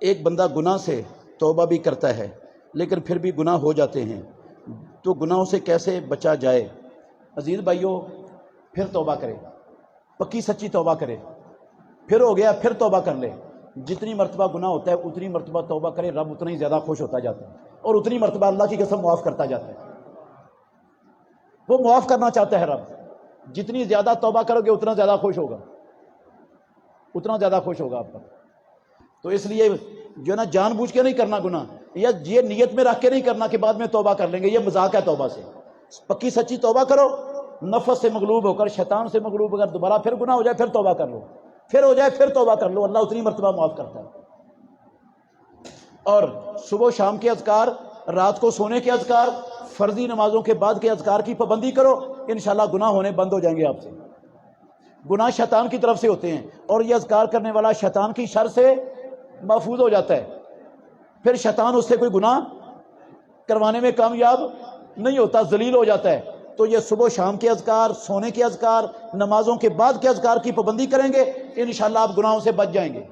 ایک بندہ گناہ سے توبہ بھی کرتا ہے لیکن پھر بھی گناہ ہو جاتے ہیں، تو گناہوں سے کیسے بچا جائے؟ عزیز بھائیو، پھر توبہ کرے، پکی سچی توبہ کرے، پھر ہو گیا پھر توبہ کر لے۔ جتنی مرتبہ گناہ ہوتا ہے اتنی مرتبہ توبہ کرے، رب اتنا ہی زیادہ خوش ہوتا جاتا ہے اور اتنی مرتبہ اللہ کی قسم معاف کرتا جاتا ہے۔ وہ معاف کرنا چاہتا ہے رب، جتنی زیادہ توبہ کرو گے اتنا زیادہ خوش ہوگا، اتنا زیادہ خوش ہوگا آپ پر۔ تو اس لیے جو ہے نا جان بوجھ کے نہیں کرنا گناہ، یا یہ نیت میں رکھ کے نہیں کرنا کہ بعد میں توبہ کر لیں گے، یہ مذاق ہے توبہ سے۔ پکی سچی توبہ کرو، نفس سے مغلوب ہو کر، شیطان سے مغلوب ہو کر دوبارہ پھر گناہ ہو جائے پھر توبہ کر لو، پھر ہو جائے پھر توبہ کر لو، اللہ اتنی مرتبہ معاف کرتا ہے۔ اور صبح و شام کے اذکار، رات کو سونے کے اذکار، فرضی نمازوں کے بعد کے اذکار کی پابندی کرو، انشاءاللہ گناہ ہونے بند ہو جائیں گے آپ سے۔ گناہ شیطان کی طرف سے ہوتے ہیں اور یہ اذکار کرنے والا شیطان کی شر سے محفوظ ہو جاتا ہے، پھر شیطان اس سے کوئی گناہ کروانے میں کامیاب نہیں ہوتا، ذلیل ہو جاتا ہے۔ تو یہ صبح و شام کے اذکار، سونے کے اذکار، نمازوں کے بعد کے اذکار کی پابندی کریں گے، انشاءاللہ آپ گناہوں سے بچ جائیں گے۔